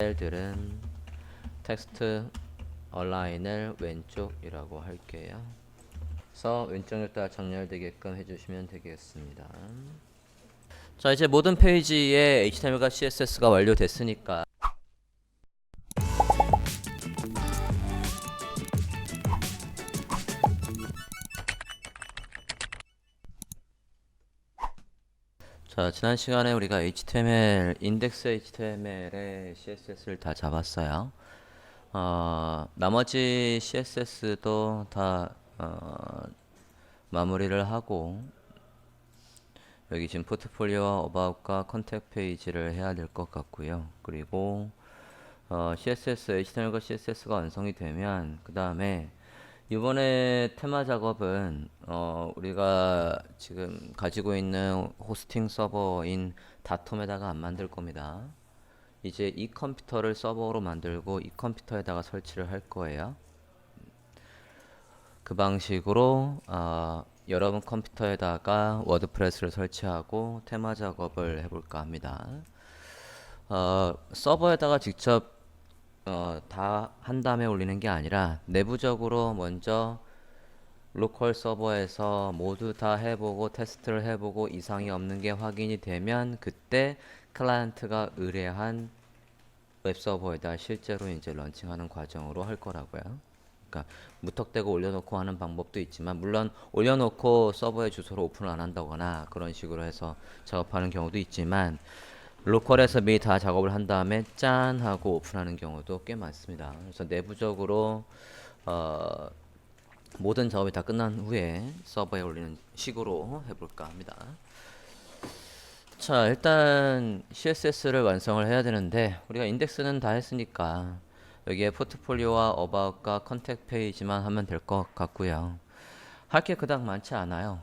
셀들은 텍스트 얼라인을 왼쪽이라고 할게요. 그래서 왼쪽에다 정렬되게끔 해주시면 되겠습니다. 자, 이제 모든 페이지에 HTML과 CSS가 완료됐으니까 자, 지난 시간에 우리가 HTML, 인덱스 HTML의 CSS를 다 잡았어요. 나머지 CSS도 다 마무리를 하고 여기 지금 포트폴리오와 어바웃과 컨택 페이지를 해야 될 것 같고요. 그리고 CSS, HTML과 CSS가 완성이 되면 그 다음에 이번에 테마 작업은 우리가 지금 가지고 있는 호스팅 서버인 다톰에다가 안 만들 겁니다. 이제 이 컴퓨터를 서버로 만들고 이 컴퓨터에다가 설치를 할 거예요. 그 방식으로 여러분 컴퓨터에다가 워드프레스를 설치하고 테마 작업을 해볼까 합니다. 서버에다가 직접 다 한 다음에 올리는 게 아니라 내부적으로 먼저 로컬 서버에서 모두 다 해보고 테스트를 해보고 이상이 없는 게 확인이 되면 그때 클라이언트가 의뢰한 웹서버에다 실제로 이제 런칭하는 과정으로 할 거라고요. 그러니까 무턱대고 올려놓고 하는 방법도 있지만 물론 올려놓고 서버의 주소를 오픈을 안 한다거나 그런 식으로 해서 작업하는 경우도 있지만 로컬에서 미리 다 작업을 한 다음에 짠 하고 오픈하는 경우도 꽤 많습니다. 그래서 내부적으로 모든 작업이 다 끝난 후에 서버에 올리는 식으로 해볼까 합니다. 자, 일단 CSS를 완성을 해야 되는데 우리가 인덱스는 다 했으니까 여기에 포트폴리오와 어바웃과 컨택 페이지만 하면 될 것 같고요. 할 게 그닥 많지 않아요.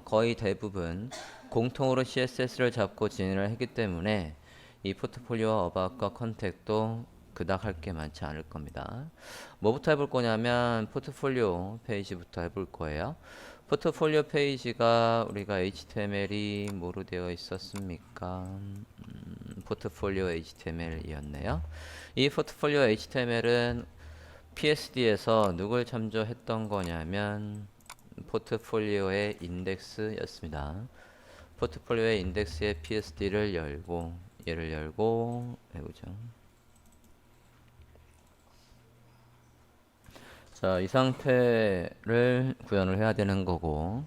거의 대부분 공통으로 CSS를 잡고 진행을 했기 때문에 이 포트폴리오와 어바웃과 컨택도 그닥 할 게 많지 않을 겁니다. 뭐부터 해볼 거냐면 포트폴리오 페이지부터 해볼 거예요. 포트폴리오 페이지가 우리가 HTML이 뭐로 되어 있었습니까? 포트폴리오 HTML이었네요. 이 포트폴리오 HTML은 PSD에서 누굴 참조했던 거냐면 포트폴리오의 인덱스였습니다. 포트폴리오의 인덱스의 PSD를 열고 얘를 열고 해보죠. 자, 이 상태를 구현을 해야 되는 거고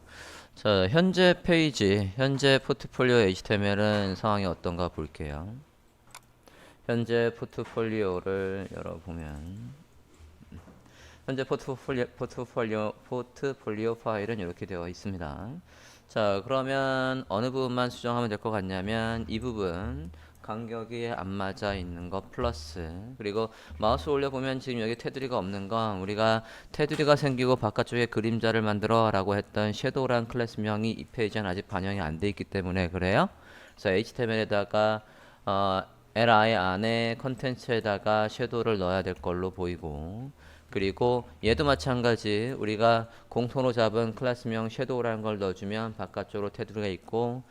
자, 현재 페이지, 현재 포트폴리오 HTML은 상황이 어떤가 볼게요. 현재 포트폴리오를 열어보면 현재 포트폴리오 파일은 이렇게 되어 있습니다. 자, 그러면 어느 부분만 수정하면 될 것 같냐면 이 부분 간격이 안 맞아 있는 거 플러스 그리고 마우스 올려보면 지금 여기 테두리가 없는 건 우리가 테두리가 생기고 바깥쪽에 그림자를 만들어 라고 했던 섀도우란 클래스명이 이 페이지는 아직 반영이 안 돼 있기 때문에 그래요. 그래서 HTML에다가 li 안에 컨텐츠에다가 섀도우를 넣어야 될 걸로 보이고 그리고 얘도 마찬가지 우리가 공통으로 잡은 클래스명 섀도우라는 걸 넣어주면 바깥쪽으로 테두리가 있고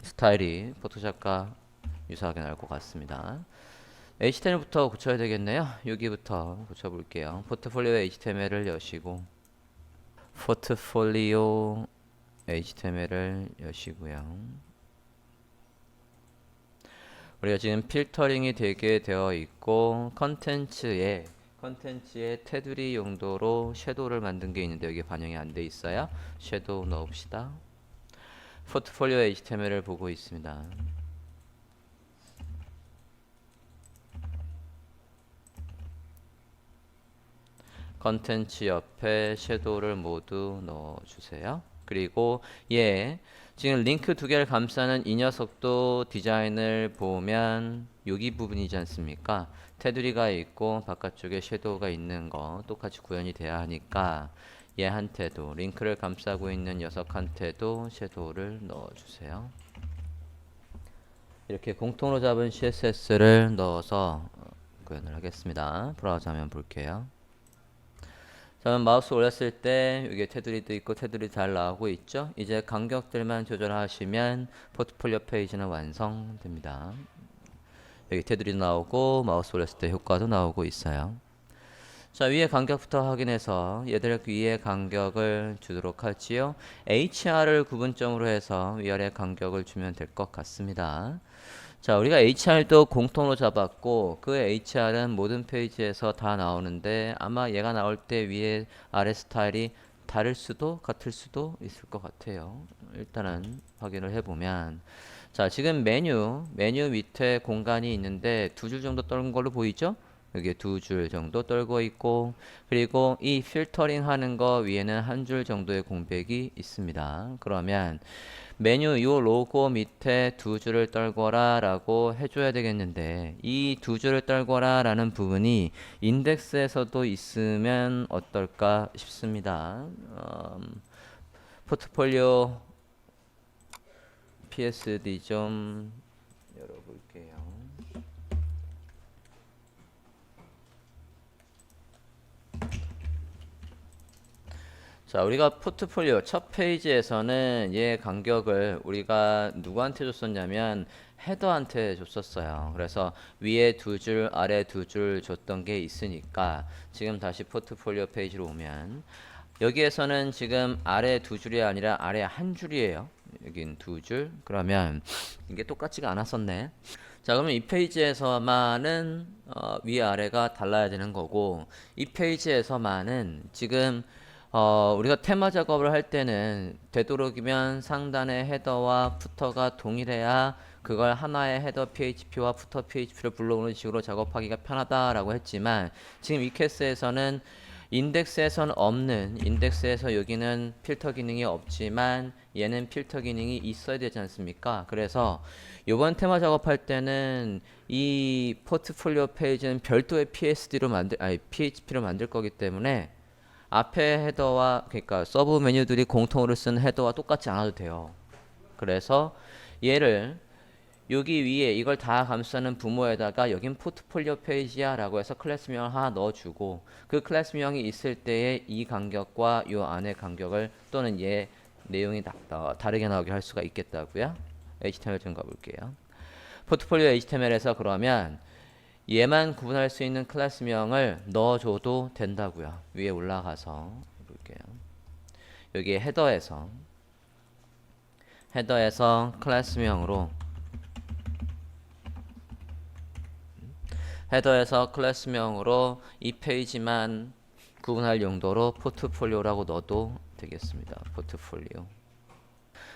스타일이 포토샵과 유사하게 나올 것 같습니다. HTML부터 고쳐야 되겠네요. 여기부터 고쳐볼게요. 포트폴리오 HTML을 여시고 포트폴리오 HTML을 여시고요. 우리가 지금 필터링이 되게 되어 있고 컨텐츠에 테두리 용도로 섀도우를 만든 게 있는데 여기 반영이 안 돼 있어요. 섀도우 넣읍시다. 포트폴리오 HTML을 보고 있습니다. 컨텐츠 옆에 섀도우를 모두 넣어주세요. 그리고 지금 링크 두 개를 감싸는 이 녀석도 디자인을 보면 여기 부분이지 않습니까? 테두리가 있고 바깥쪽에 섀도우가 있는 거 똑같이 구현이 돼야 하니까 얘한테도 링크를 감싸고 있는 녀석한테도 섀도우를 넣어주세요. 이렇게 공통으로 잡은 CSS를 넣어서 구현을 하겠습니다. 브라우저 화면 볼게요. 자, 마우스 올렸을 때 여기 테두리도 있고 테두리 잘 나오고 있죠. 이제 간격들만 조절하시면 포트폴리오 페이지는 완성됩니다. 여기 테두리도 나오고 마우스 올렸을 때 효과도 나오고 있어요. 자, 위에 간격부터 확인해서 얘들 위에 간격을 주도록 할지요. HR을 구분점으로 해서 위아래 간격을 주면 될 것 같습니다. 자, 우리가 HR도 공통으로 잡았고 그 HR은 모든 페이지에서 다 나오는데 아마 얘가 나올 때 위에 아래 스타일이 다를 수도 같을 수도 있을 것 같아요. 일단은 확인을 해보면 자, 지금 메뉴 밑에 공간이 있는데 두 줄 정도 떨은 걸로 보이죠? 여기 두 줄 정도 떨고 있고 그리고 이 필터링 하는 거 위에는 한 줄 정도의 공백이 있습니다. 그러면 메뉴 요 로고 밑에 두 줄을 떨궈라 라고 해줘야 되겠는데 이 두 줄을 떨궈라 라는 부분이 인덱스에서도 있으면 어떨까 싶습니다. 포트폴리오 PSD 좀 열어볼게요. 자, 우리가 포트폴리오 첫 페이지에서는 얘 간격을 우리가 누구한테 줬었냐면 헤더한테 줬었어요. 그래서 위에 두 줄, 아래 두 줄 줬던 게 있으니까 지금 다시 포트폴리오 페이지로 오면 여기에서는 지금 아래 두 줄이 아니라 아래 한 줄이에요. 여긴 두 줄. 그러면 이게 똑같지가 않았었네. 자, 그러면 이 페이지에서만은 위아래가 달라야 되는 거고 이 페이지에서만은 지금 우리가 테마 작업을 할 때는 되도록이면 상단의 헤더와 푸터가 동일해야 그걸 하나의 헤더 PHP와 푸터 PHP를 불러오는 식으로 작업하기가 편하다라고 했지만 지금 이 케이스에서는 인덱스에선 없는 인덱스에서 여기는 필터 기능이 없지만 얘는 필터 기능이 있어야 되지 않습니까? 그래서 이번 테마 작업할 때는 이 포트폴리오 페이지는 별도의 PHP로 만들 거기 때문에 앞에 헤더와 그러니까 서브 메뉴들이 공통으로 쓴 헤더와 똑같지 않아도 돼요. 그래서 얘를 여기 위에 이걸 다 감싸는 부모에다가 여긴 포트폴리오 페이지야 라고 해서 클래스명을 하나 넣어주고 그 클래스명이 있을 때의 이 간격과 이 안의 간격을 또는 얘 내용이 다르게 나오게 할 수가 있겠다고요. HTML 좀 가볼게요. 포트폴리오 HTML에서 그러면 얘만 구분할 수 있는 클래스명을 넣어줘도 된다고요. 위에 올라가서 볼게요. 여기 헤더에서 클래스명으로 이 페이지만 구분할 용도로 포트폴리오라고 넣어도 되겠습니다. 포트폴리오.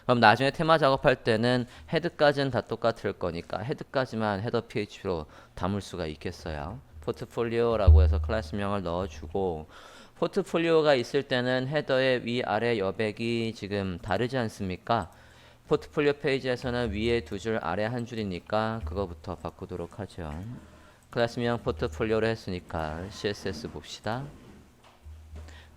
그럼 나중에 테마 작업할 때는 헤드까지는 다 똑같을 거니까 헤드까지만 헤더 PHP로 담을 수가 있겠어요. 포트폴리오라고 해서 클래스명을 넣어주고 포트폴리오가 있을 때는 헤더의 위아래 여백이 지금 다르지 않습니까? 포트폴리오 페이지에서는 위에 두 줄 아래 한 줄이니까 그거부터 바꾸도록 하죠. 클래스명 포트폴리오로 했으니까 CSS 봅시다.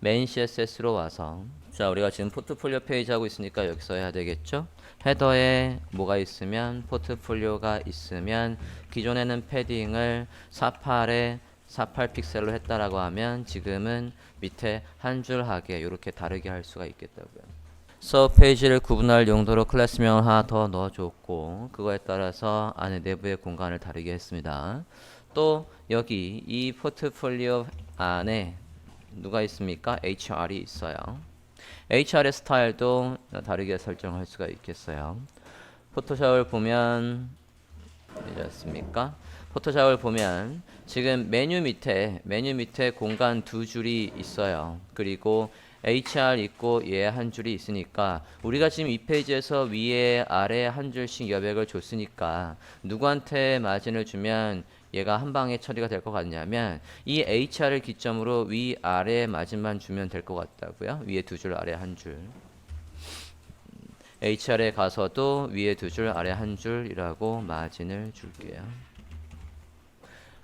메인 CSS로 와서 자, 우리가 지금 포트폴리오 페이지 하고 있으니까 여기서 해야 되겠죠? 헤더에 뭐가 있으면 포트폴리오가 있으면 기존에는 패딩을 48 픽셀로 했다라고 하면 지금은 밑에 한 줄 하게 이렇게 다르게 할 수가 있겠다고요. 서브 페이지를 구분할 용도로 클래스명을 하나 더 넣어줬고 그거에 따라서 안에 내부의 공간을 다르게 했습니다. 또 여기 이 포트폴리오 안에 누가 있습니까? HR이 있어요. HR의 스타일도 다르게 설정할 수가 있겠어요. 포토샵을 보면 되지 않습니까? 포토샵을 보면 지금 메뉴 밑에 공간 두 줄이 있어요. 그리고 HR 있고 얘 한 줄이 있으니까 우리가 지금 이 페이지에서 위에 아래 한 줄씩 여백을 줬으니까 누구한테 마진을 주면 얘가 한 방에 처리가 될 것 같냐면 이 HR을 기점으로 위 아래 마진만 주면 될 것 같다고요. 위에 두 줄 아래 한 줄. HR에 가서도 위에 두 줄 아래 한 줄이라고 마진을 줄게요.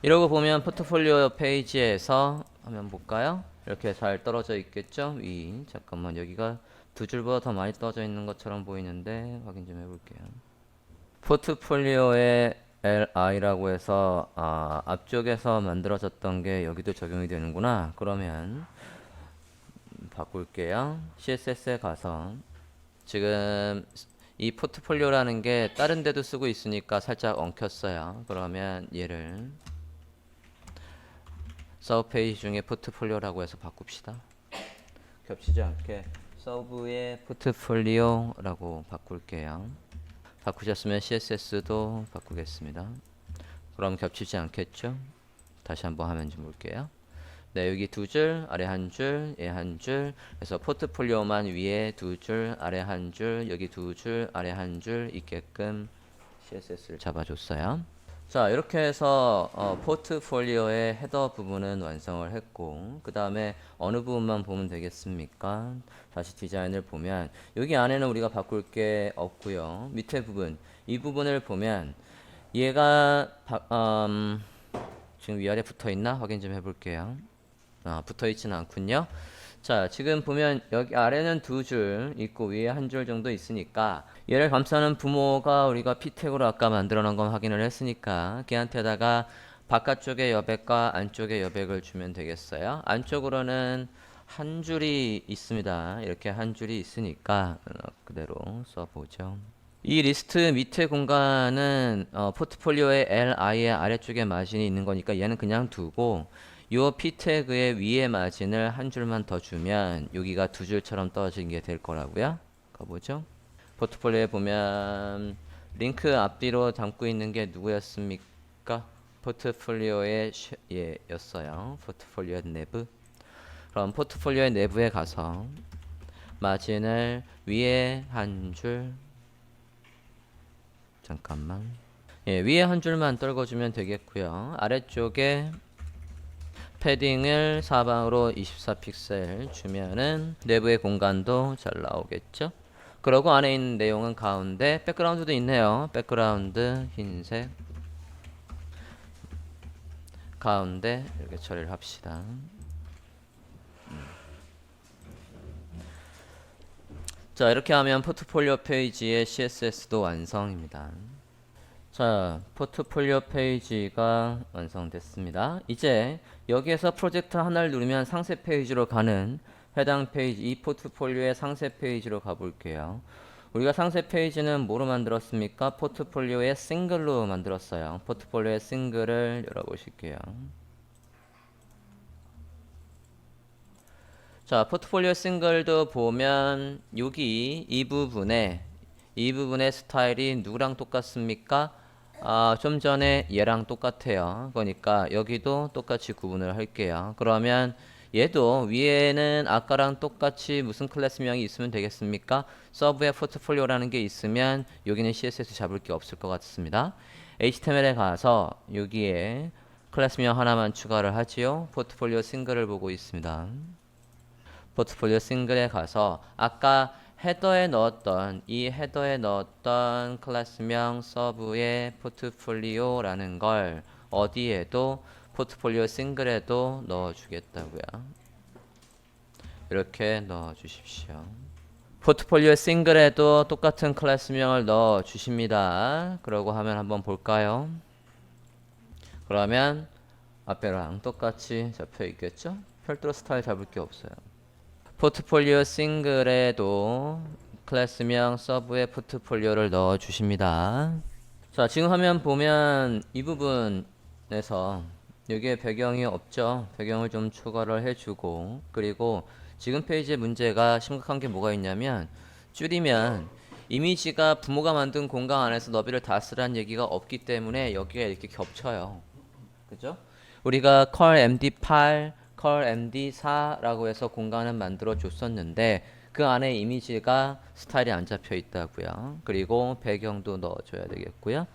이러고 보면 포트폴리오 페이지에서 한번 볼까요? 이렇게 잘 떨어져 있겠죠? 잠깐만 여기가 두 줄보다 더 많이 떨어져 있는 것처럼 보이는데 확인 좀 해볼게요. 포트폴리오의 LI라고 해서 앞쪽에서 만들어졌던 게 여기도 적용이 되는구나. 그러면 바꿀게요. CSS에 가서 지금 이 포트폴리오라는 게 다른 데도 쓰고 있으니까 살짝 엉켰어요. 그러면 얘를 서브 페이지 중에 포트폴리오라고 해서 바꿉시다. 겹치지 않게 서브의 포트폴리오라고 바꿀게요. 바꾸셨으면 CSS도 바꾸겠습니다. 그럼 겹치지 않겠죠? 다시 한번 화면 좀 볼게요. 네, 여기 두 줄, 아래 한 줄, 얘 한 줄. 그래서 포트폴리오만 위에 두 줄, 아래 한 줄, 여기 두 줄, 아래 한 줄 있게끔 CSS를 잡아줬어요. 자, 이렇게 해서 포트폴리오의 헤더 부분은 완성을 했고, 그 다음에 어느 부분만 보면 되겠습니까? 다시 디자인을 보면 여기 안에는 우리가 바꿀 게 없고요. 밑에 부분, 이 부분을 보면 얘가 지금 위아래 붙어 있나 확인 좀 해볼게요. 붙어 있지는 않군요. 자, 지금 보면 여기 아래는 두 줄 있고 위에 한 줄 정도 있으니까 얘를 감싸는 부모가 우리가 P택으로 아까 만들어 놓은 건 확인을 했으니까 걔한테다가 바깥쪽에 여백과 안쪽에 여백을 주면 되겠어요. 안쪽으로는 한 줄이 있습니다. 이렇게 한 줄이 있으니까 그대로 써보죠. 이 리스트 밑에 공간은 포트폴리오의 LI의 아래쪽에 마진이 있는 거니까 얘는 그냥 두고 요 P 태그의 위에 마진을 한 줄만 더 주면 여기가 두 줄처럼 떨어진 게 될 거라고요. 가보죠. 포트폴리오에 보면 링크 앞뒤로 담고 있는 게 누구였습니까? 포트폴리오의 였어요. 포트폴리오 내부. 그럼 포트폴리오의 내부에 가서 마진을 위에 한 줄, 잠깐만. 위에 한 줄만 떨궈주면 되겠고요. 아래쪽에 패딩을 사방으로 24픽셀 주면은 내부의 공간도 잘 나오겠죠. 그러고 안에 있는 내용은 가운데 백그라운드도 있네요. 백그라운드 흰색 가운데 이렇게 처리를 합시다. 자, 이렇게 하면 포트폴리오 페이지의 CSS도 완성입니다. 자, 포트폴리오 페이지가 완성됐습니다. 이제 여기에서 프로젝트 하나를 누르면 상세 페이지로 가는 해당 페이지, 이 포트폴리오의 상세 페이지로 가볼게요. 우리가 상세 페이지는 뭐로 만들었습니까? 포트폴리오의 싱글로 만들었어요. 포트폴리오의 싱글을 열어보실게요. 자, 포트폴리오 싱글도 보면 여기 이 부분에 스타일이 누구랑 똑같습니까? 좀 전에 얘랑 똑같아요. 그러니까 여기도 똑같이 구분을 할게요. 그러면 얘도 위에는 아까랑 똑같이 무슨 클래스명이 있으면 되겠습니까? 서브에 포트폴리오라는 게 있으면 여기는 CSS 잡을 게 없을 것 같습니다. HTML에 가서 여기에 클래스명 하나만 추가를 하지요. 포트폴리오 싱글을 보고 있습니다. 포트폴리오 싱글에 가서 아까 헤더에 넣었던 클래스명 서브의 포트폴리오라는 걸 어디에도 포트폴리오 싱글에도 넣어주겠다고요. 이렇게 넣어주십시오. 포트폴리오 싱글에도 똑같은 클래스명을 넣어주십니다. 그러고 하면 한번 볼까요? 그러면 앞에랑 똑같이 잡혀 있겠죠? 별도로 스타일 잡을 게 없어요. 포트폴리오 싱글에도 클래스명 서브의 포트폴리오를 넣어 주십니다. 자, 지금 화면 보면 이 부분에서 여기에 배경이 없죠. 배경을 좀 추가를 해주고, 그리고 지금 페이지의 문제가 심각한 게 뭐가 있냐면 줄이면 이미지가 부모가 만든 공간 안에서 너비를 다 쓰라는 얘기가 없기 때문에 여기가 이렇게 겹쳐요. 그죠? 우리가 컬 MD8 컬 MD4라고 해서 공간을 만들어 줬었는데 그 안에 이미지가 스타일이 안 잡혀 있다고요. 그리고 배경도 넣어줘야 되겠고요.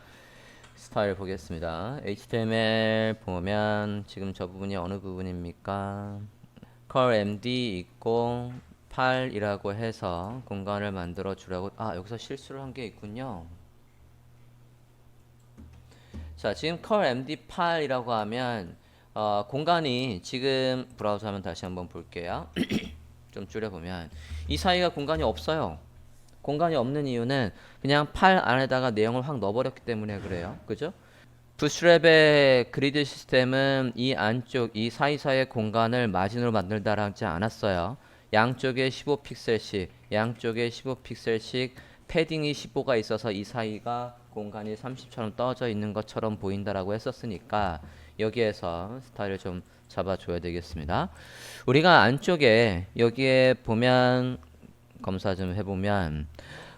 스타일 보겠습니다. HTML 보면 지금 저 부분이 어느 부분입니까? 컬 MD 있고 8이라고 해서 공간을 만들어 주라고. 여기서 실수를 한 게 있군요. 자, 지금 컬 MD8이라고 하면 공간이 지금 브라우저 하면 다시 한번 볼게요. 좀 줄여보면 이 사이가 공간이 없어요. 공간이 없는 이유는 그냥 팔 안에다가 내용을 확 넣어버렸기 때문에 그래요. 그죠? 부트랩의 그리드 시스템은 이 안쪽, 이 사이사이의 공간을 마진으로 만들다 하지 않았어요. 양쪽에 15픽셀씩 패딩이 15가 있어서 이 사이가 공간이 30처럼 떨어져 있는 것처럼 보인다라고 했었으니까 여기에서 스타일을 좀 잡아줘야 되겠습니다. 우리가 안쪽에 여기에 보면 검사 좀 해보면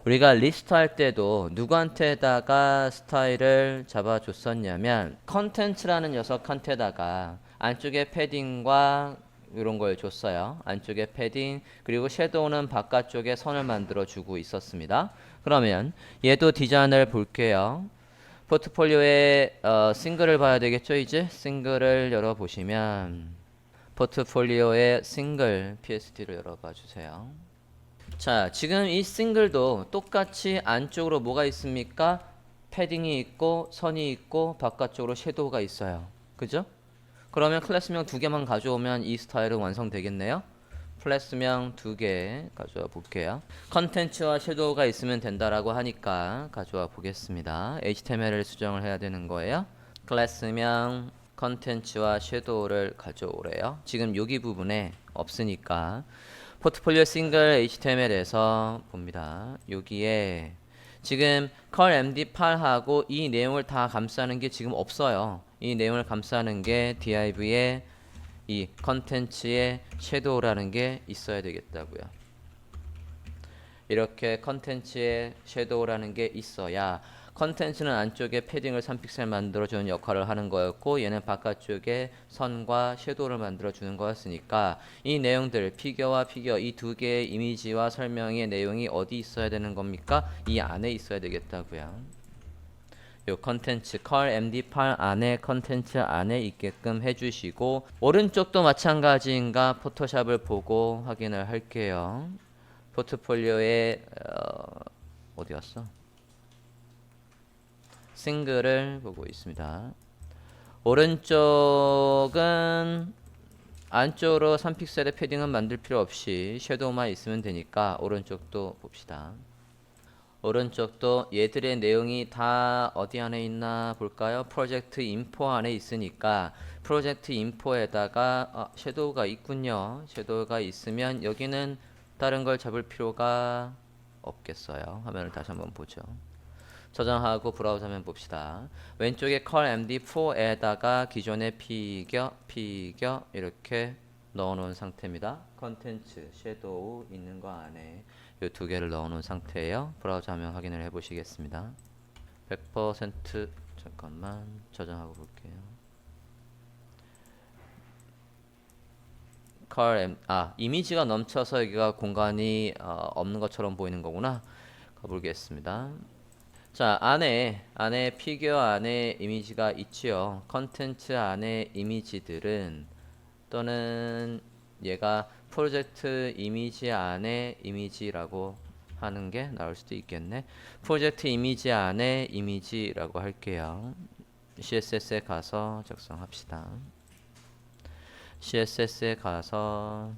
우리가 리스트 할 때도 누구한테다가 스타일을 잡아줬었냐면 컨텐츠라는 녀석한테다가 안쪽에 패딩과 이런 걸 줬어요. 안쪽에 패딩 그리고 섀도우는 바깥쪽에 선을 만들어 주고 있었습니다. 그러면 얘도 디자인을 볼게요. 포트폴리오에 싱글을 봐야 되겠죠. 이제 싱글을 열어보시면 포트폴리오에 싱글 PSD를 열어봐 주세요. 자, 지금 이 싱글도 똑같이 안쪽으로 뭐가 있습니까? 패딩이 있고 선이 있고 바깥쪽으로 섀도우가 있어요. 그죠? 그러면 클래스명 2개만 가져오면 이 스타일은 완성되겠네요. 클래스명 2개 가져와 볼게요. 컨텐츠와 섀도우가 있으면 된다라고 하니까 가져와 보겠습니다. HTML을 수정을 해야 되는 거예요. 클래스명 컨텐츠와 섀도우를 가져오래요. 지금 여기 부분에 없으니까 포트폴리오 싱글 HTML에서 봅니다. 여기에 지금 컬 MD8하고 이 내용을 다 감싸는 게 지금 없어요. 이 내용을 감싸는 게 div에 이 컨텐츠의 섀도우라는 게 있어야 되겠다고요. 이렇게 컨텐츠의 섀도우라는 게 있어야 컨텐츠는 안쪽에 패딩을 3픽셀 만들어주는 역할을 하는 거였고 얘는 바깥쪽에 선과 섀도우를 만들어주는 거였으니까 이 내용들 피겨와 피겨 이 두 개의 이미지와 설명의 내용이 어디 있어야 되는 겁니까? 이 안에 있어야 되겠다고요. 요 컨텐츠 컬 MD8 안에 컨텐츠 안에 있게끔 해주시고 오른쪽도 마찬가지인가 포토샵을 보고 확인을 할게요. 포트폴리오에 어디 갔어? 싱글을 보고 있습니다. 오른쪽은 안쪽으로 3픽셀의 패딩은 만들 필요 없이 섀도우만 있으면 되니까 오른쪽도 봅시다. 오른쪽도 얘들의 내용이 다 어디 안에 있나 볼까요? 프로젝트 인포 안에 있으니까 프로젝트 인포에다가 섀도우가 있군요. 섀도우가 있으면 여기는 다른 걸 잡을 필요가 없겠어요. 화면을 다시 한번 보죠. 저장하고 브라우저 화면 봅시다. 왼쪽에 컬 MD4에다가 기존의 피겨 이렇게 넣어놓은 상태입니다. 컨텐츠, 섀도우 있는 거 안에 이 두 개를 넣어놓은 상태예요. 브라우저 화면 확인을 해보시겠습니다. 100% 잠깐만 저장하고 볼게요. 이미지가 넘쳐서 여기가 공간이 없는 것처럼 보이는 거구나. 가보겠습니다. 자, 안에 피규어 안에 이미지가 있지요. 컨텐츠 안에 이미지들은 또는 얘가 프로젝트 이미지 안에 이미지라고 하는 게 나올 수도 있겠네. 프로젝트 이미지 안에 이미지라고 할게요. CSS에 가서 작성합시다. CSS에 가서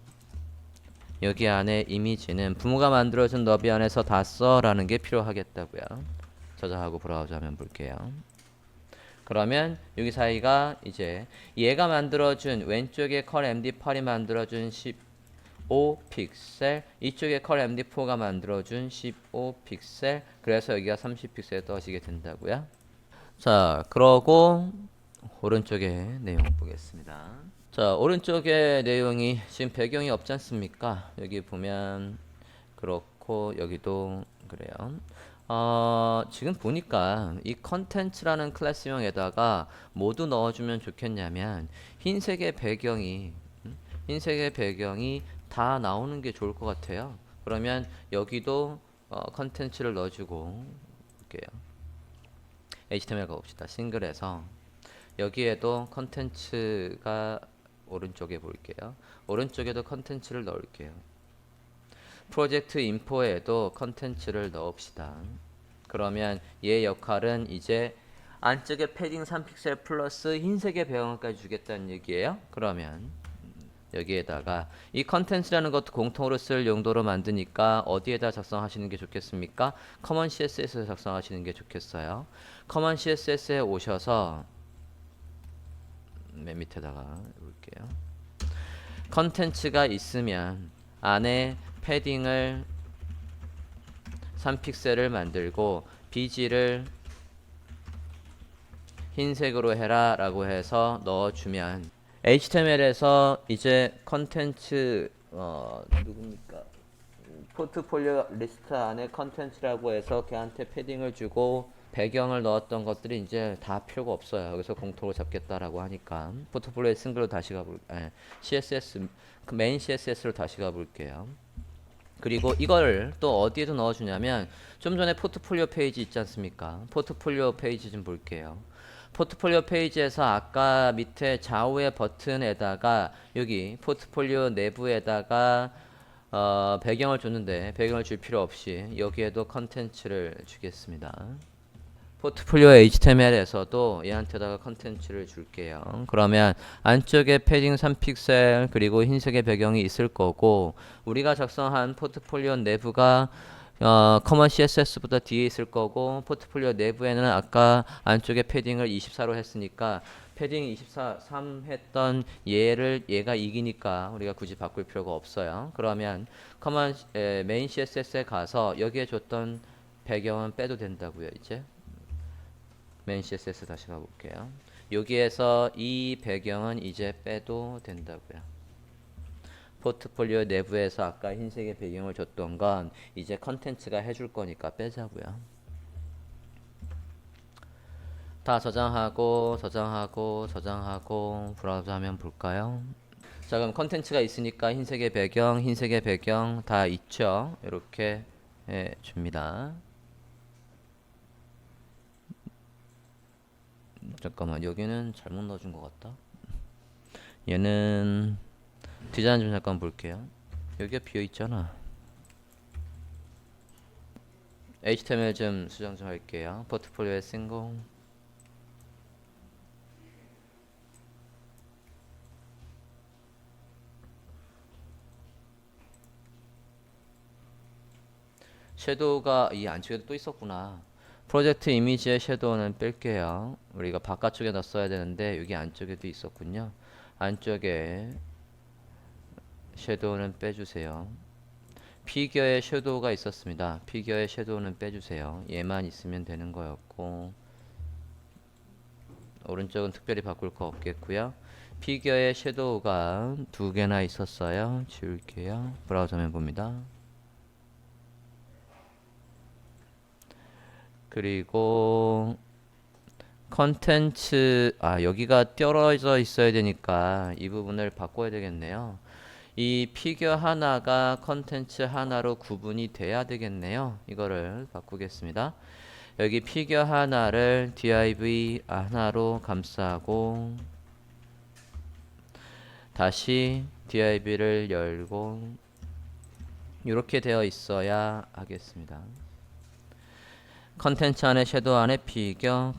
여기 안에 이미지는 부모가 만들어준 너비 안에서 다 써라는 게 필요하겠다고요. 저장하고 브라우저 화면 볼게요. 그러면 여기 사이가 이제 얘가 만들어준 왼쪽에 컬 MD8이 만들어준 15픽셀 이쪽에 컬 MD4가 만들어준 15픽셀 그래서 여기가 30픽셀 떠지게 된다고요. 자, 그러고 오른쪽에 내용 보겠습니다. 자, 오른쪽에 내용이 지금 배경이 없지 않습니까? 여기 보면 그렇고 여기도 그래요. 지금 보니까 이 컨텐츠라는 클래스명에다가 모두 넣어주면 좋겠냐면 흰색의 배경이 다 나오는 게 좋을 것 같아요. 그러면 여기도 컨텐츠를 넣어주고 볼게요. HTML 가봅시다. 싱글에서 여기에도 컨텐츠가 오른쪽에 볼게요. 오른쪽에도 컨텐츠를 넣을게요. 프로젝트 인포에도 컨텐츠를 넣읍시다. 그러면 얘 역할은 이제 안쪽에 패딩 3픽셀 플러스 흰색의 배경까지 주겠다는 얘기예요. 그러면 여기에다가 이 컨텐츠라는 것도 공통으로 쓸 용도로 만드니까 어디에다 작성하시는 게 좋겠습니까? 커먼 CSS에서 작성하시는 게 좋겠어요. 커먼 CSS에 오셔서 맨 밑에다가 볼게요. 컨텐츠가 있으면 안에 패딩을 3픽셀을 만들고 BG를 흰색으로 해라 라고 해서 넣어주면 HTML에서 이제 컨텐츠 누굽니까? 포트폴리오 리스트 안에 컨텐츠라고 해서 걔한테 패딩을 주고 배경을 넣었던 것들이 이제 다 필요가 없어요. 여기서 공통으로 잡겠다라고 하니까 포트폴리오의 싱글로 다시 가볼 CSS 그 메인 CSS로 다시 가볼게요. 그리고 이걸 또 어디에도 넣어주냐면 좀 전에 포트폴리오 페이지 있지 않습니까? 포트폴리오 페이지 좀 볼게요. 포트폴리오 페이지에서 아까 밑에 좌우의 버튼에다가 여기 포트폴리오 내부에다가 배경을 줬는데 배경을 줄 필요 없이 여기에도 컨텐츠를 주겠습니다. 포트폴리오 HTML에서도 얘한테다가 컨텐츠를 줄게요. 그러면 안쪽에 패딩 3픽셀 그리고 흰색의 배경이 있을 거고 우리가 작성한 포트폴리오 내부가 커먼 CSS보다 뒤에 있을 거고 포트폴리오 내부에는 아까 안쪽에 패딩을 24로 했으니까 패딩 24, 3 했던 얘가 이기니까 우리가 굳이 바꿀 필요가 없어요. 그러면 커먼 메인 CSS에 가서 여기에 줬던 배경은 빼도 된다고요. 이제 메인 CSS 다시 가볼게요. 여기에서 이 배경은 이제 빼도 된다고요. 포트폴리오 내부에서 아까 흰색의 배경을 줬던 건 이제 컨텐츠가 해줄 거니까 빼자고요. 다 저장하고 브라우저 화면 볼까요? 자, 그럼 컨텐츠가 있으니까 흰색의 배경 다 있죠. 이렇게 줍니다. 잠깐만, 여기는 잘못 넣어준 것 같다. 얘는 디자인 좀 잠깐 볼게요. 여기가 비어 있잖아. HTML 좀 수정 좀 할게요. 포트폴리오의 싱글 섀도우가 이 안쪽에도 또 있었구나. 프로젝트 이미지의 섀도우는 뺄게요. 우리가 바깥쪽에 넣었어야 되는데 여기 안쪽에도 있었군요. 안쪽에 섀도우는 빼주세요. 피겨에 섀도우가 있었습니다. 피겨에 섀도우는 빼주세요. 얘만 있으면 되는 거였고 오른쪽은 특별히 바꿀 거 없겠고요. 피겨에 섀도우가 2개나 있었어요. 지울게요. 브라우저 화면 봅니다. 그리고 컨텐츠 여기가 떨어져 있어야 되니까 이 부분을 바꿔야 되겠네요. 이 피규어 하나가 컨텐츠 하나로 구분이 돼야 되겠네요. 이거를 바꾸겠습니다. 여기 피규어 하나를 div 하나로 감싸고 다시 div를 열고 이렇게 되어 있어야 하겠습니다. 컨텐츠 안에 섀도우 안에 피규어,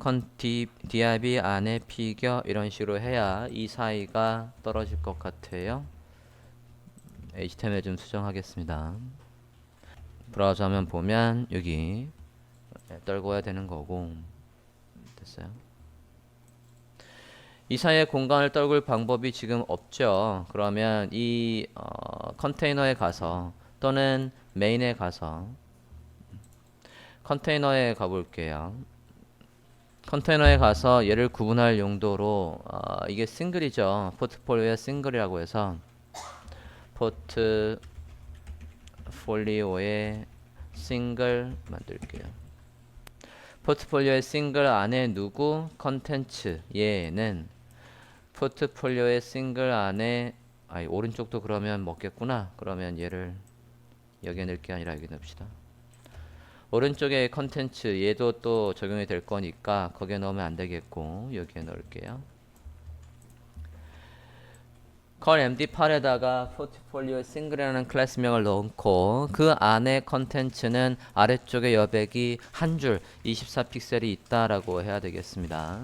div 안에 피규어 이런 식으로 해야 이 사이가 떨어질 것 같아요. HTML 좀 수정하겠습니다. 브라우저 화면 보면 여기 떨궈야 되는 거고 됐어요. 이 사이에 공간을 떨굴 방법이 지금 없죠. 그러면 이 컨테이너에 가서 또는 메인에 가서 컨테이너에 가볼게요. 컨테이너에 가서 얘를 구분할 용도로 이게 싱글이죠. 포트폴리오의 싱글이라고 해서 포트폴리오의 싱글 만들게요. 포트폴리오의 싱글 안에 누구? 컨텐츠. 얘는 포트폴리오의 싱글 안에 오른쪽도 그러면 먹겠구나. 그러면 얘를 여기에 넣을 게 아니라 여기 넣읍시다. 오른쪽에 컨텐츠 얘도 또 적용이 될 거니까 거기에 넣으면 안 되겠고 여기에 넣을게요. 컬 md8에다가 포트폴리오 싱글이라는 클래스명을 넣고 그 안에 컨텐츠는 아래쪽에 여백이 한 줄 24픽셀이 있다라고 해야 되겠습니다.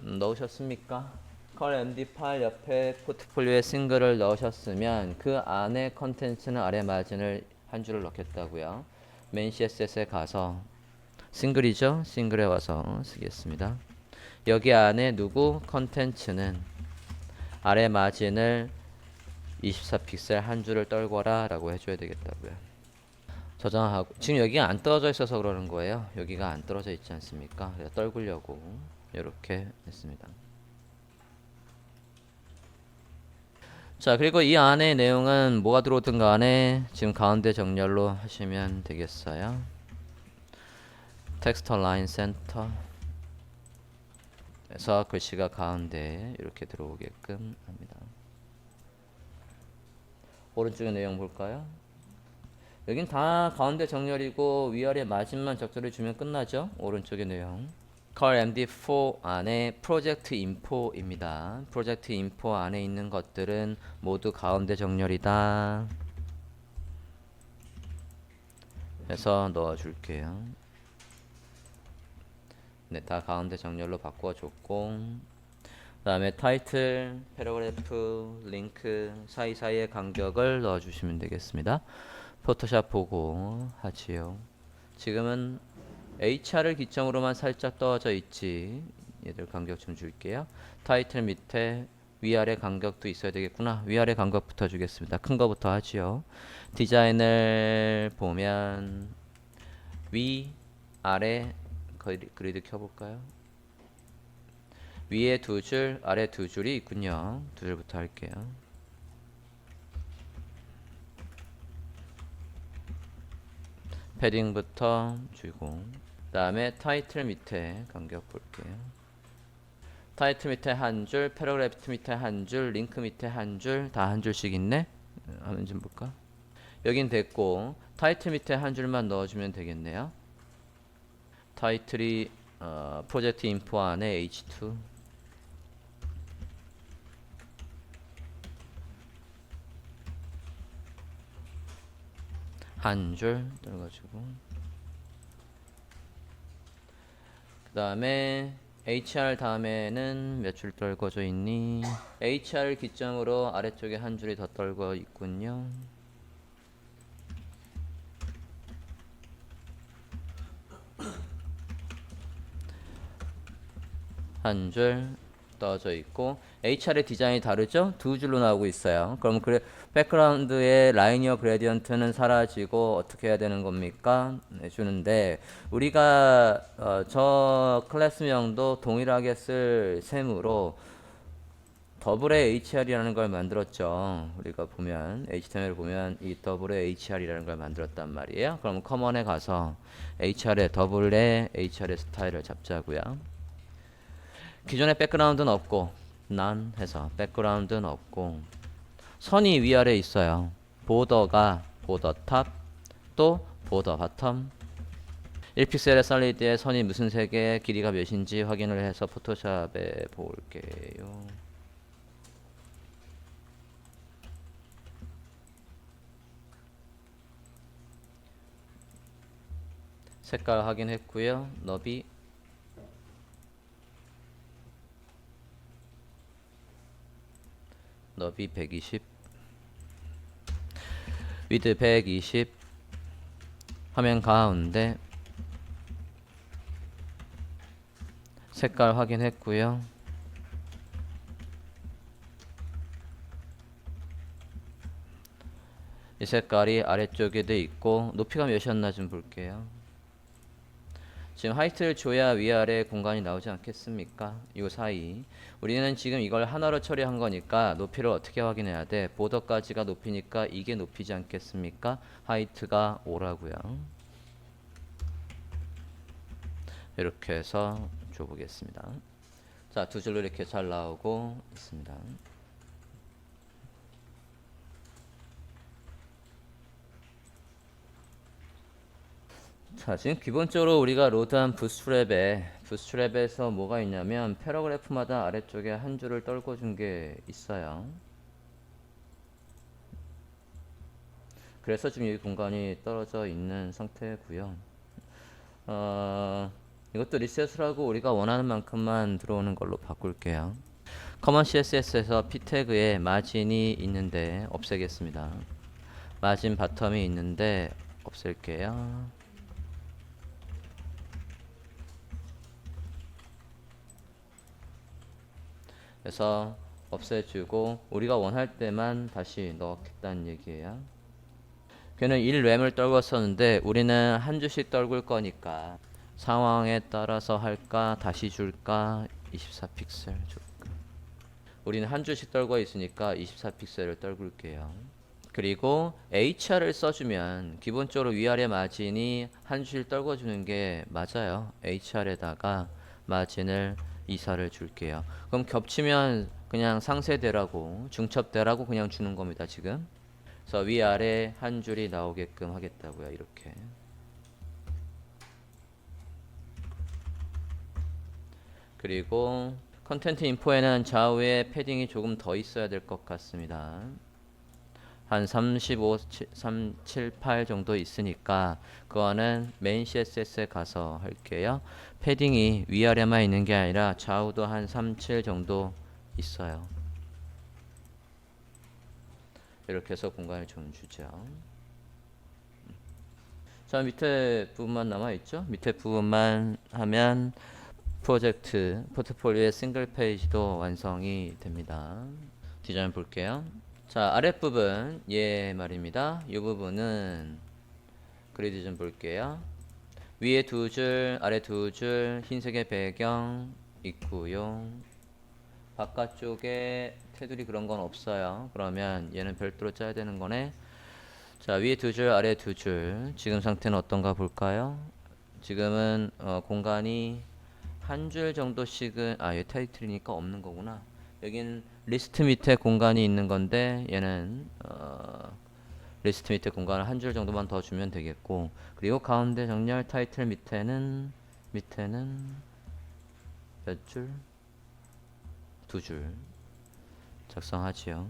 넣으셨습니까? 컬 md8 옆에 포트폴리오의 싱글을 넣으셨으면 그 안에 컨텐츠는 아래 마진을 한 줄을 넣겠다고요. 메인 CSS에 가서 싱글이죠? 싱글에 와서 쓰겠습니다. 여기 안에 누구? 컨텐츠는 아래 마진을 24픽셀 한 줄을 떨궈라 라고 해줘야 되겠다고요. 저장하고 지금 여기가 안 떨어져 있어서 그러는 거예요. 여기가 안 떨어져 있지 않습니까? 그래서 떨구려고 이렇게 했습니다. 자, 그리고 이 안에 내용은 뭐가 들어오든 간에 지금 가운데 정렬로 하시면 되겠어요. 텍스트 라인 센터 에서 글씨가 가운데 이렇게 들어오게끔 합니다. 오른쪽의 내용 볼까요? 여긴 다 가운데 정렬이고 위아래 마진만 적절히 주면 끝나죠. 오른쪽의 내용. 컬 MD4 안에 프로젝트 인포입니다. 프로젝트 인포 안에 있는 것들은 모두 가운데 정렬이다. 해서 넣어줄게요. 네, 다 가운데 정렬로 바꿔줬고, 그 다음에 타이틀, 패러그래프, 링크 사이사이의 간격을 넣어주시면 되겠습니다. 포토샵 보고 하지요. 지금은 HR을 기점으로만 살짝 떨어져 있지. 얘들 간격 좀 줄게요. 타이틀 밑에 위아래 간격도 있어야 되겠구나. 위아래 간격부터 주겠습니다. 큰 거부터 하지요. 디자인을 보면 위, 아래 그리드 켜볼까요? 위에 두 줄, 아래 두 줄이 있군요. 두 줄부터 할게요. 패딩부터 주고, 그 다음에 타이틀 밑에 간격 볼게요. 타이틀 밑에 한 줄, 패러그래프 밑에 한 줄, 링크 밑에 한 줄, 다 한 줄씩 있네? 하면 좀 볼까? 여긴 됐고, 타이틀 밑에 한 줄만 넣어주면 되겠네요. 타이틀이 프로젝트 인포 안에 H2 한 줄 떨궈주고, 그 다음에 HR 다음에는 몇 줄 떨궈져 있니? HR 기점으로 아래쪽에 한 줄이 더 떨궈 있군요. 한 줄 떠져 있고, HR의 디자인이 다르죠? 두 줄로 나오고 있어요. 그럼 백그라운드의 라이니어 그레디언트는 사라지고 어떻게 해야 되는 겁니까? 주는데 우리가 저 클래스명도 동일하게 쓸 셈으로 더블의 HR이라는 걸 만들었죠. 우리가 보면 HTML을 보면 이 더블의 HR이라는 걸 만들었단 말이에요. 그럼 커먼에 가서 HR의 더블의 HR의 스타일을 잡자고요. 기존에 백그라운드는 없고 난 해서 백그라운드는 없고 선이 위아래 있어요. 보더가 보더 탑 또 보더 바텀 1픽셀의 솔리드에 선이 무슨 색의 길이가 몇인지 확인을 해서 포토샵에 볼게요. 색깔 확인했고요. 너비 120 위드 120 화면 가운데 색깔 확인했고요. 이 색깔이 아래쪽에도 있고 높이가 몇이었나 좀 볼게요. 지금 하이트를 줘야 위아래 공간이 나오지 않겠습니까? 이 사이 우리는 지금 이걸 하나로 처리한 거니까 높이를 어떻게 확인해야 돼? 보더까지가 높이니까 이게 높이지 않겠습니까? 하이트가 5라고요. 이렇게 해서 줘보겠습니다. 자, 두 줄로 이렇게 잘 나오고 있습니다. 자, 지금 기본적으로 우리가 로드한 부스트랩에서 뭐가 있냐면 패러그래프마다 아래쪽에 한 줄을 떨궈준 게 있어요. 그래서 지금 여기 공간이 떨어져 있는 상태고요. 이것도 리셋을 하고 우리가 원하는 만큼만 들어오는 걸로 바꿀게요. 커먼 CSS에서 p 태그에 마진이 있는데 없애겠습니다. 마진 바텀이 있는데 없앨게요. 그래서 없애주고 우리가 원할 때만 다시 넣겠다는 얘기예요. 걔는 1램을 떨궜었는데 우리는 한 줄씩 떨굴 거니까 상황에 따라서 할까 다시 줄까 24픽셀 줄까. 우리는 한 줄씩 떨궈 있으니까 24픽셀을 떨굴게요. 그리고 HR을 써주면 기본적으로 위아래 마진이 한 줄 떨궈주는 게 맞아요. HR에다가 마진을 이사를 줄게요. 그럼 겹치면 그냥 상세대라고 중첩대라고 그냥 주는 겁니다. 지금. 그래서 위아래 한 줄이 나오게끔 하겠다고요. 이렇게. 그리고 컨텐트 인포에는 좌우에 패딩이 조금 더 있어야 될 것 같습니다. 한 35, 3, 7, 8 정도 있으니까 그거는 메인 CSS에 가서 할게요. 패딩이 위아래만 있는 게 아니라 좌우도 한 3, 7 정도 있어요. 이렇게 해서 공간을 좀 주죠. 자, 밑에 부분만 남아있죠? 밑에 부분만 하면 프로젝트 포트폴리오의 싱글 페이지도 완성이 됩니다. 디자인 볼게요. 자, 아랫부분 말입니다. 이 부분은 그리드 좀 볼게요. 위에 두 줄, 아래 두 줄, 흰색의 배경 있고요. 바깥쪽에 테두리 그런 건 없어요. 그러면 얘는 별도로 짜야 되는 거네. 자, 위에 두 줄, 아래 두 줄. 지금 상태는 어떤가 볼까요? 지금은 공간이 한 줄 정도씩은 얘 타이틀이니까 없는 거구나. 여긴 리스트 밑에 공간이 있는 건데 얘는 리스트 밑에 공간을 한 줄 정도만 더 주면 되겠고, 그리고 가운데 정렬 타이틀 밑에는 몇 줄? 두 줄 작성하지요.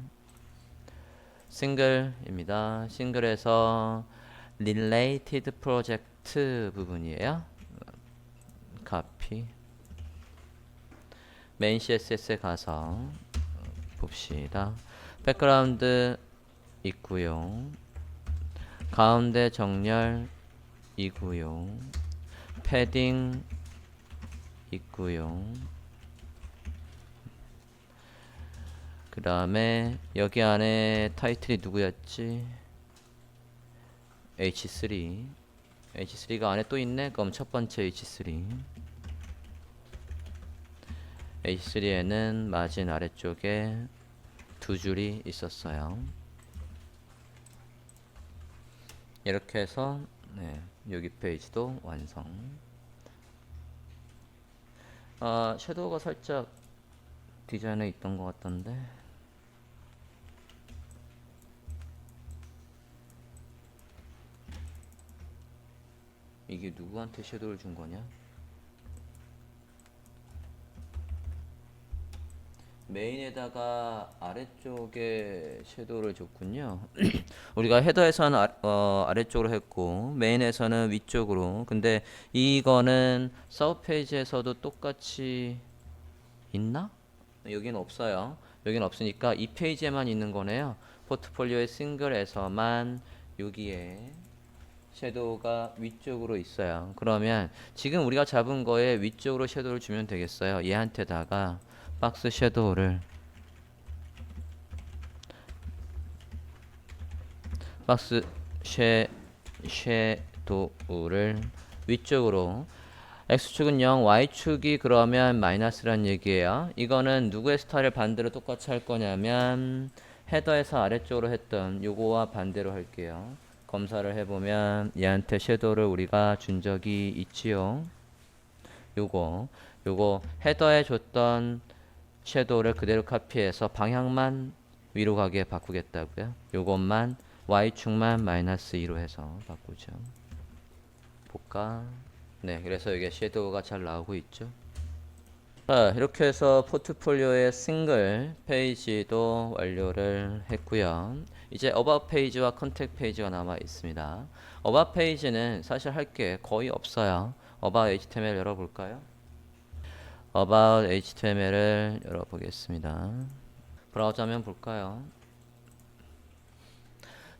싱글입니다. 싱글에서 related project 부분이에요. copy. 메인 CSS에 가서 봅시다. 백그라운드 있고요. 가운데 정렬 이고요. 패딩 있고요. 그 다음에 여기 안에 타이틀이 누구였지? H3. H3가 안에 또 있네? 그럼 첫 번째 H3. H3에는 마진 아래쪽에 두 줄이 있었어요. 이렇게 해서 여기 페이지도 완성. 섀도우가 살짝 디자인에 있던 것 같던데. 이게 누구한테 섀도우를 준 거냐? 메인에다가 아래쪽에 섀도우를 줬군요. 우리가 헤더에서는 아래쪽으로 했고 메인에서는 위쪽으로. 근데 이거는 서브 페이지에서도 똑같이 있나? 여기는 없어요. 여기는 없으니까 이 페이지에만 있는 거네요. 포트폴리오의 싱글에서만 여기에 섀도우가 위쪽으로 있어요. 그러면 지금 우리가 잡은 거에 위쪽으로 섀도우를 주면 되겠어요. 얘한테다가 박스 섀도우를 박스 섀도우를 위쪽으로. X축은 0, Y축이 그러면 마이너스란 얘기예요. 이거는 누구의 스타일을 반대로 똑같이 할 거냐면 헤더에서 아래쪽으로 했던 요거와 반대로 할게요. 검사를 해보면 얘한테 섀도우를 우리가 준 적이 있지요. 요거 헤더에 줬던 섀도우를 그대로 카피해서 방향만 위로 가게 바꾸겠다고요. 요것만 Y축만 마이너스 2로 해서 바꾸죠. 볼까? 네, 그래서 이게 섀도우가 잘 나오고 있죠. 자, 이렇게 해서 포트폴리오의 싱글 페이지도 완료를 했고요. 이제 어바웃 페이지와 컨택 페이지가 남아 있습니다. 어바웃 페이지는 사실 할 게 거의 없어요. 어바웃 HTML 열어볼까요? 어바웃 HTML을 열어보겠습니다. 브라우저 화면 볼까요?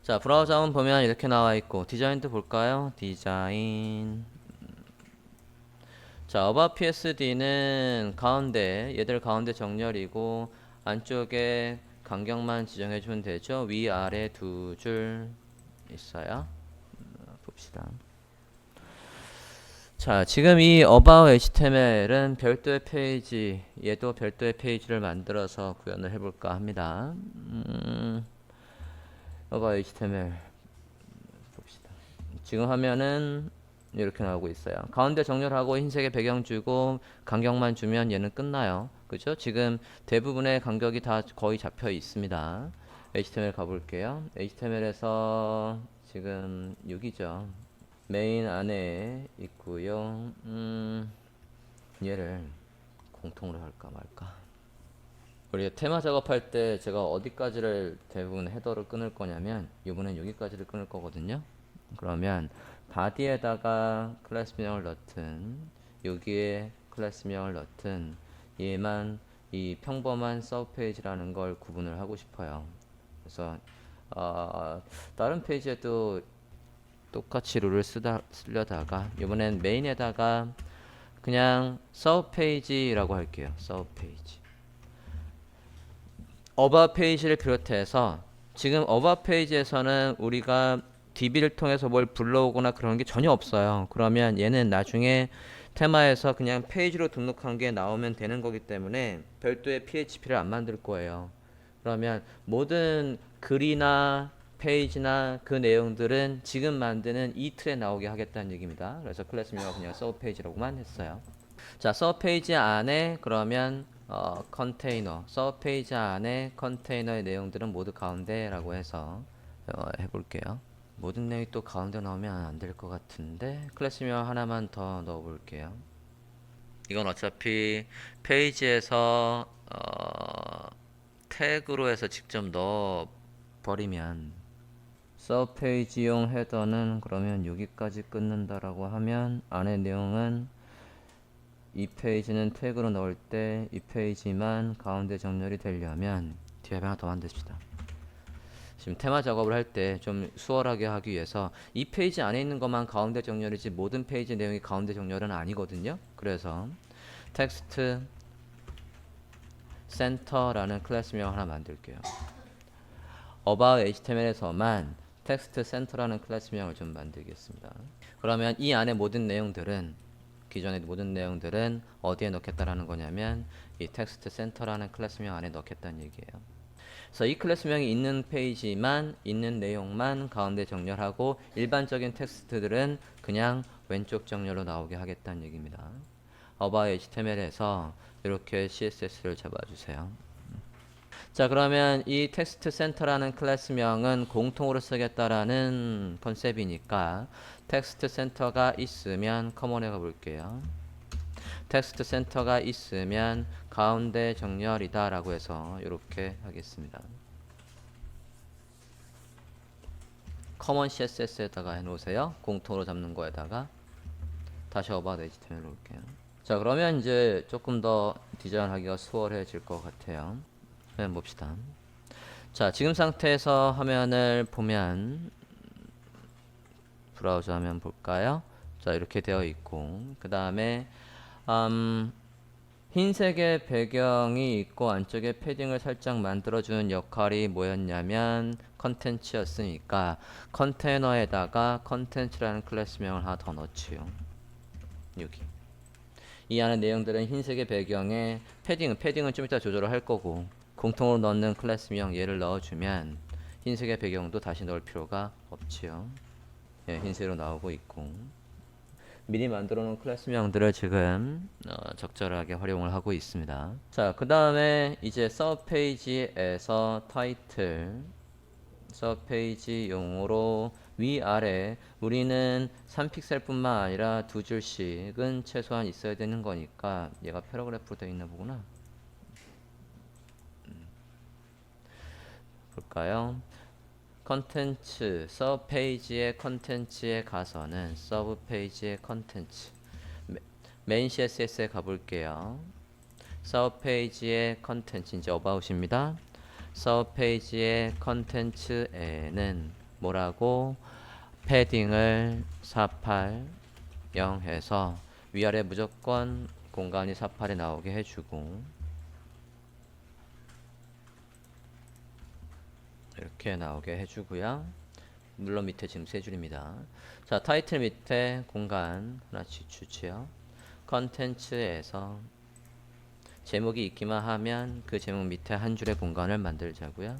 자, 브라우저 화면 보면 이렇게 나와 있고, 디자인도 볼까요? 디자인. 자, above PSD는 가운데, 얘들 가운데 정렬이고 안쪽에 간격만 지정해 주면 되죠. 위 아래 두 줄 있어요. 봅시다. 자, 지금 이 about HTML은 별도의 페이지, 얘도 별도의 페이지를 만들어서 구현을 해볼까 합니다. about HTML 봅시다. 지금 화면은 이렇게 나오고 있어요. 가운데 정렬하고 흰색의 배경 주고 간격만 주면 얘는 끝나요. 그죠? 지금 대부분의 간격이 다 거의 잡혀 있습니다. HTML 가볼게요. HTML에서 지금 6이죠. 메인 안에 있고요. 얘를 공통으로 할까 말까. 우리 테마 작업할 때 제가 어디까지를 대부분 헤더를 끊을 거냐면 이번엔 여기까지를 끊을 거거든요. 그러면 바디에다가 클래스명을 넣든 여기에 클래스명을 넣든 얘만 이 평범한 서브 페이지라는 걸 구분을 하고 싶어요. 그래서 다른 페이지에도 똑같이 룰을 쓰려다가 이번엔 메인에다가 그냥 서브 페이지라고 할게요. 서브 페이지. 어바 페이지를 비롯해서 지금 어바 페이지에서는 우리가 DB를 통해서 뭘 불러오거나 그런 게 전혀 없어요. 그러면 얘는 나중에 테마에서 그냥 페이지로 등록한 게 나오면 되는 거기 때문에 별도의 PHP를 안 만들 거예요. 그러면 모든 글이나 페이지나 그 내용들은 지금 만드는 이 틀에 나오게 하겠다는 얘기입니다. 그래서 클래스명을 그냥 서브 페이지라고만 했어요. 자, 서브 페이지 안에 그러면 컨테이너, 서브 페이지 안에 컨테이너의 내용들은 모두 가운데라고 해서 해볼게요. 모든 내용이 또 가운데 나오면 안 될 것 같은데 클래스명 하나만 더 넣어볼게요. 이건 어차피 페이지에서 태그로 해서 직접 넣어 버리면 서브 페이지용 헤더는 그러면 여기까지 끊는다라고 하면 안에 내용은 이 페이지는 태그로 넣을 때 이 페이지만 가운데 정렬이 되려면 뒤에 하나 더 만듭시다. 지금 테마 작업을 할 때 좀 수월하게 하기 위해서 이 페이지 안에 있는 것만 가운데 정렬이지 모든 페이지 내용이 가운데 정렬은 아니거든요. 그래서 텍스트 센터라는 클래스명 하나 만들게요. about HTML에서만 텍스트 센터라는 클래스명을 좀 만들겠습니다. 그러면 이 안에 모든 내용들은 기존의 모든 내용들은 어디에 넣겠다라는 거냐면 이 텍스트 센터라는 클래스명 안에 넣겠다는 얘기예요. 그래서 이 클래스명이 있는 페이지만 있는 내용만 가운데 정렬하고 일반적인 텍스트들은 그냥 왼쪽 정렬로 나오게 하겠다는 얘기입니다. about HTML에서 이렇게 CSS를 잡아주세요. 자, 그러면 이 텍스트 센터라는 클래스명은 공통으로 쓰겠다라는 컨셉이니까 텍스트 센터가 있으면 커먼에 가볼게요. 텍스트 센터가 있으면 가운데 정렬이다 라고 해서 이렇게 하겠습니다. 커먼 CSS에다가 해놓으세요. 공통으로 잡는 거에다가 다시 about HTML 올게요. 자, 그러면 이제 조금 더 디자인하기가 수월해질 것 같아요. 한번 봅시다. 자, 지금 상태에서 화면을 보면 브라우저 화면 볼까요? 자, 이렇게 되어 있고 그 다음에 흰색의 배경이 있고 안쪽에 패딩을 살짝 만들어주는 역할이 뭐였냐면 컨텐츠였으니까 컨테이너에다가 컨텐츠라는 클래스명을 하나 더 넣지요. 여기 이 안에 내용들은 흰색의 배경에 패딩은 좀 이따 조절을 할 거고 공통으로 넣는 클래스명 얘를 넣어주면 흰색의 배경도 다시 넣을 필요가 없지요. 예, 흰색으로 나오고 있고 미리 만들어 놓은 클래스명들을 지금 적절하게 활용을 하고 있습니다. 자, 그 다음에 이제 서브 페이지에서 타이틀 서브 페이지용으로 위아래 우리는 3픽셀 뿐만 아니라 2줄씩은 최소한 있어야 되는 거니까 얘가 패러그래프로 되어 있나 보구나. 볼까요? 컨텐츠, 서브 페이지의 컨텐츠에 가서는 서브 페이지의 컨텐츠 메인 CSS에 가볼게요. 서브 페이지의 컨텐츠 이제 about입니다. 서브 페이지의 컨텐츠에는 뭐라고 패딩을 480 해서 위아래 무조건 공간이 48에 나오게 해주고 이렇게 나오게 해주고요. 물론 밑에 지금 세 줄입니다. 자, 타이틀 밑에 공간 하나씩 주지요. 컨텐츠에서 제목이 있기만 하면 그 제목 밑에 한 줄의 공간을 만들자고요.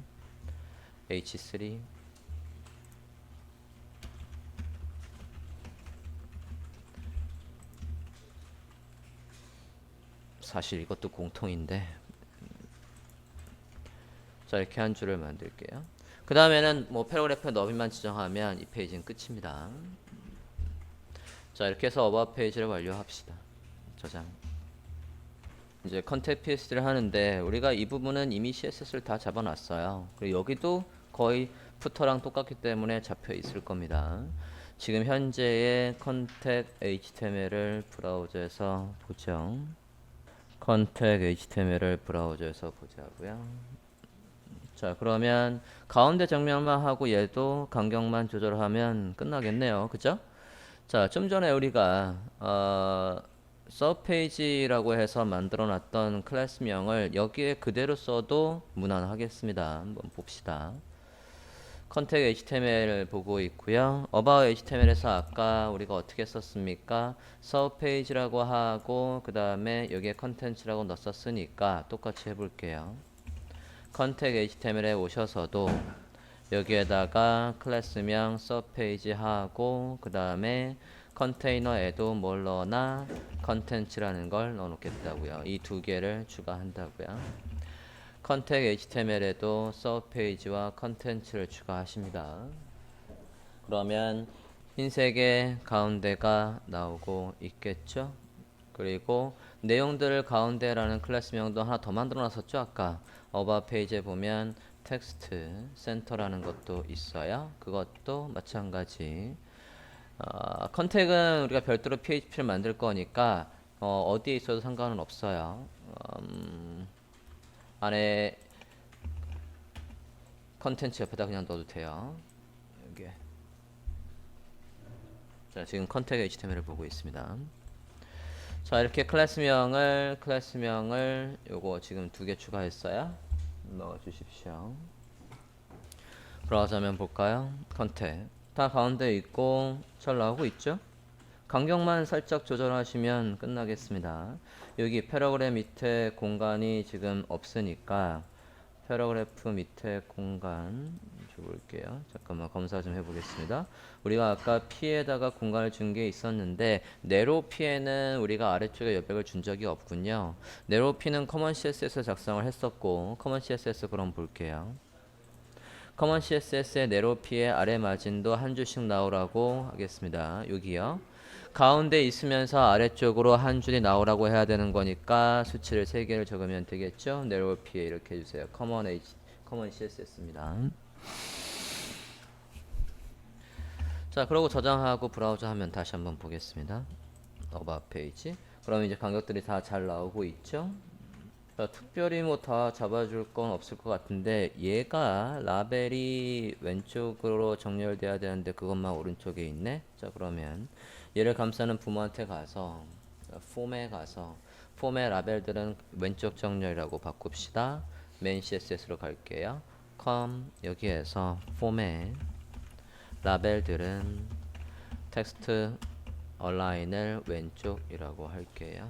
H3 사실 이것도 공통인데, 자, 이렇게 한 줄을 만들게요. 그 다음에는 뭐 패러그래프의 너비만 지정하면 이 페이지는 끝입니다. 자, 이렇게 해서 어바웃 페이지를 완료합시다. 저장. 이제 컨택 PS를 하는데 우리가 이 부분은 이미 CSS를 다 잡아놨어요. 그리고 여기도 거의 푸터랑 똑같기 때문에 잡혀 있을 겁니다. 지금 현재의 컨택 HTML을 브라우저에서 보죠. 컨택 HTML을 브라우저에서 보자고요. 자, 그러면 가운데 정면만 하고 얘도 간격만 조절하면 끝나겠네요. 그죠? 자, 좀 전에 우리가 서페이지라고 해서 만들어 놨던 클래스명을 여기에 그대로 써도 무난하겠습니다. 한번 봅시다. 컨택 HTML을 보고 있고요. about HTML에서 아까 우리가 어떻게 썼습니까? 서페이지라고 하고 그 다음에 여기에 컨텐츠라고 넣었으니까 똑같이 해볼게요. 컨택 HTML에 오셔서도 여기에다가 클래스명 서페이지 하고 그 다음에 컨테이너에도 뭘 넣어놔? 컨텐츠라는 걸 넣어 놓겠다고요. 이 두 개를 추가한다고요. 컨택 HTML에도 서페이지와 컨텐츠를 추가하십니다. 그러면 흰색의 가운데가 나오고 있겠죠? 그리고 내용들을 가운데라는 클래스명도 하나 더 만들어 놨었죠? 아까 어바 페이지에 보면 텍스트 센터라는 것도 있어요. 그것도 마찬가지. 컨택은 우리가 별도로 PHP를 만들 거니까 어디에 있어도 상관은 없어요. 안에 컨텐츠 옆에다 그냥 넣어도 돼요. 여기에. 자, 지금 컨택 HTML을 보고 있습니다. 자, 이렇게 클래스명을 요거 지금 두 개 추가했어요. 넣어 주십시오. 브라우저 화면 볼까요? 컨택 다 가운데 있고 잘 나오고 있죠? 간격만 살짝 조절하시면 끝나겠습니다. 여기 패러그래프 밑에 공간이 지금 없으니까 패러그래프 밑에 공간 줘볼게요. 잠깐만 검사 좀 해보겠습니다. 우리가 아까 P에다가 공간을 준 게 있었는데 네로 P에는 우리가 아래쪽에 여백을 준 적이 없군요. 네로 P는 커먼 CSS 작성을 했었고 커먼 CSS 그럼 볼게요. 커먼 CSS의 네로 P의 아래 마진도 한 줄씩 나오라고 하겠습니다. 여기요. 가운데 있으면서 아래쪽으로 한 줄이 나오라고 해야 되는 거니까 수치를 3개를 적으면 되겠죠. 네로 P에 이렇게 해주세요. 커먼 CSS입니다. 자, 그러고 저장하고 브라우저 하면 다시 한번 보겠습니다. 어바웃 페이지. 그럼 이제 간격들이 다 잘 나오고 있죠. 자, 특별히 뭐 다 잡아줄 건 없을 것 같은데 얘가 라벨이 왼쪽으로 정렬돼야 되는데 그것만 오른쪽에 있네. 자, 그러면 얘를 감싸는 부모한테 가서 폼에 가서 폼의 라벨들은 왼쪽 정렬이라고 바꿉시다. 메인 CSS로 갈게요. 여기에서 폼의 라벨들은 텍스트 얼라인을 왼쪽이라고 할게요.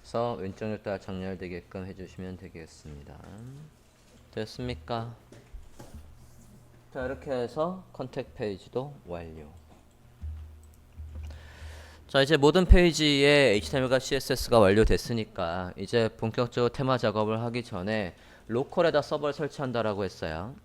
그래서 왼쪽으로 다 정렬되게끔 해주시면 되겠습니다. 됐습니까? 자, 이렇게 해서 컨택 페이지도 완료. 자, 이제 모든 페이지에 HTML과 CSS가 완료됐으니까 이제 본격적으로 테마 작업을 하기 전에 로컬에다 서버를 설치한다라고 했어요.